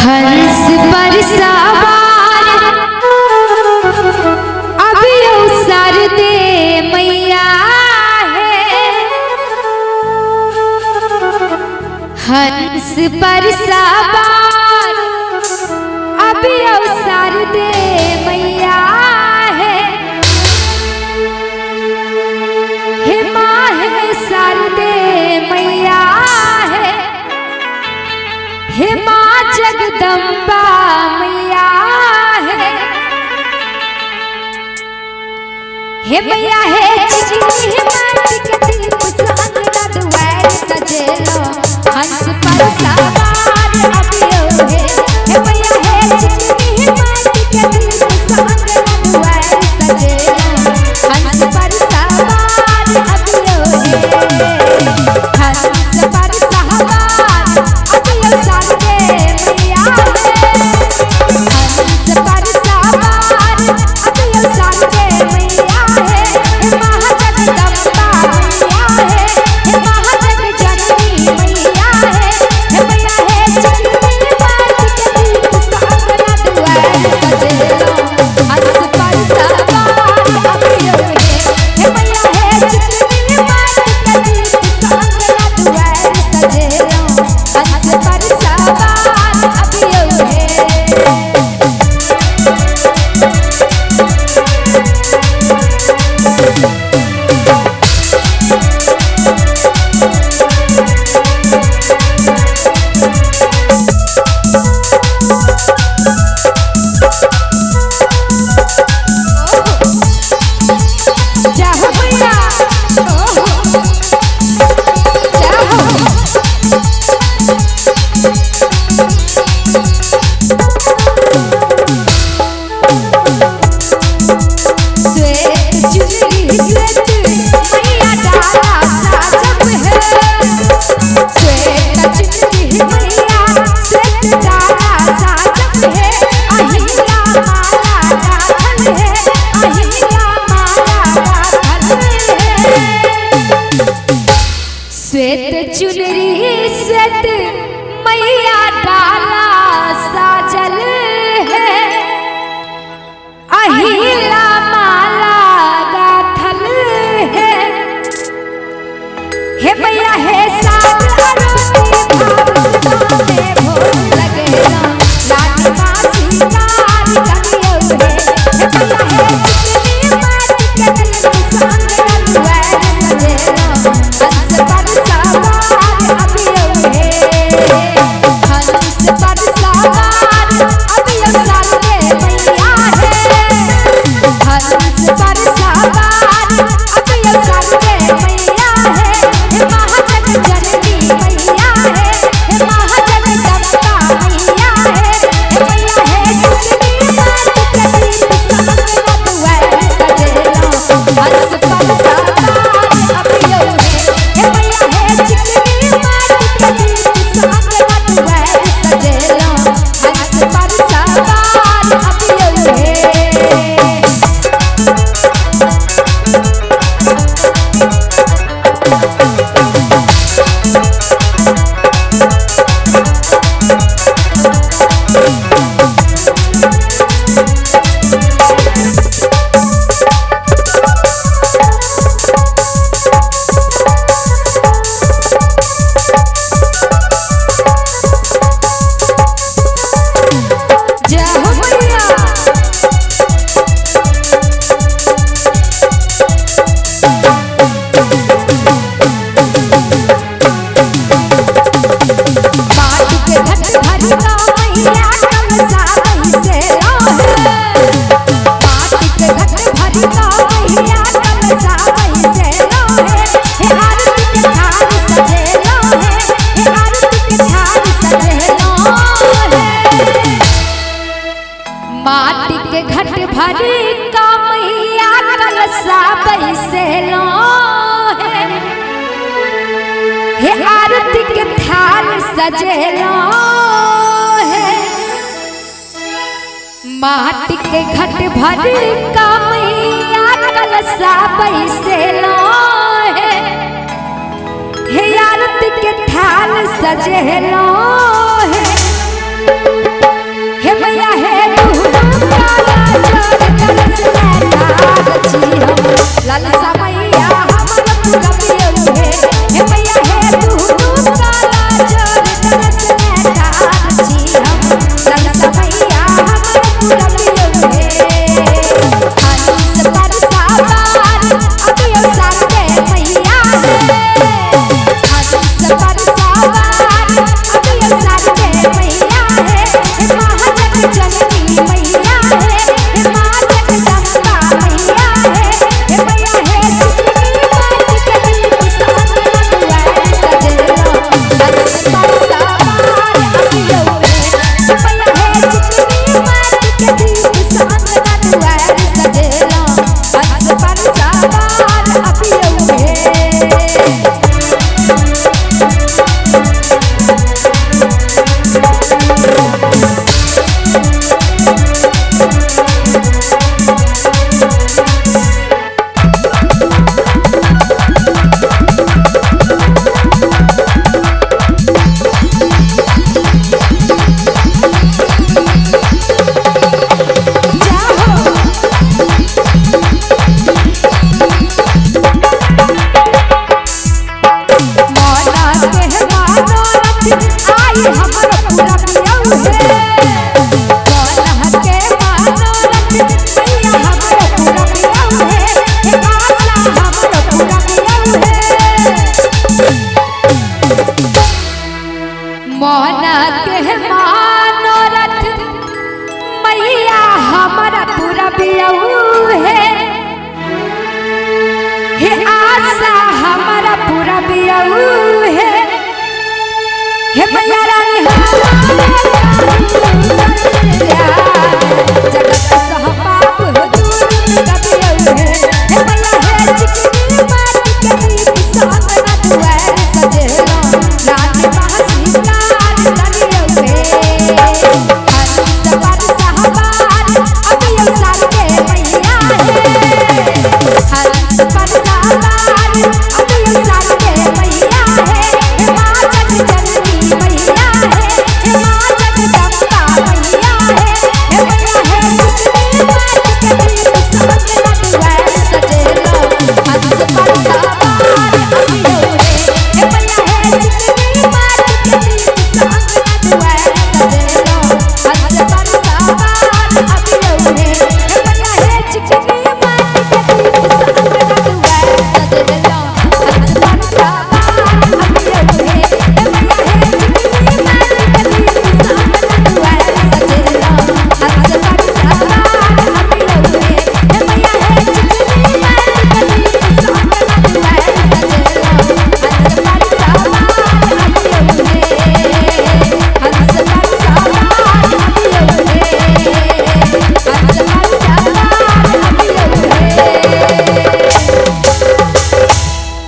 हंस पर सवार अब अवसर दे मैया है। हंस पर सवार अब अवसर दे मैया है। हे माँ है सरदे मैया है। हे माँ जगदम्बा मैया है। हे मैया है चिन्नी माटी के दीप संगना दुआर सजेलो। हंस पर सवार अबियो है। हे मैया है चिन्नी माटी के दीप संगना दुआर सजेलो। हंस पर सवार अबियो है। हंस पर सवार अबियो सरदे मैया है। हंस पर सवार अबियो सरदे मैया है। हे महाजगदम्बा मैया है। हे महाजग जननी मैया है। हे मैया है चिन्नी माटी के दीप संगना दुआर सजेलो। हंस पर सवार अबियो है। हे मैया है चिन्नी माटी के दीप संगना दुआर सजेलो। हंस पर सवार अबियो है। जाहो भैया श्वेत चुनरी श्वेत मैया डाला साजब है। श्वेत चुनरी मैया श्वेत डाला साजब है। अहिल्या माला गाथल है। अहिल्या माला गाथल है। श्वेत चुनरी श्वेत मैया डाला साजल है। अहिल्या माला गाथल है। हे मैया है साग अरोनिया में भोग लगेला। लाडी माँ सिंगार करियो है। हे मैया है चिन्नी माटी के दीप संगना दुआर सजेलो। हंस पर सवार अबियो है। हंस पर सवार अबियो सरदे मैया है। हंस पर सवार अबियो सरदे मैया है। हे महाजग जननी मैया है। हे महाजगदम्बा मैया है। हे मैया है चिन्नी माटी के दीप संगना दुआर सजेलो। हंस पर सवार अबियो है। हे मैया है चिन्नी माटी के दीप संगना दुआर सजेलो। हंस पर सवार अबियो है। जाहो भैया माटी के घट भरी का मैया कलसा से रोहे। माटी के घट भरी का मैया कलसा से रोहे। हे आरती के थाल सजेलो है। हे आरती के थाल सजेलो है। माटी के घट भरी का मैया कलसा बैसेलो है। हे आरती के थाल सजेलो है। माटी के घट भरी का मैया कलसा बैसेलो है। हे आरती के थाल सजेलो है।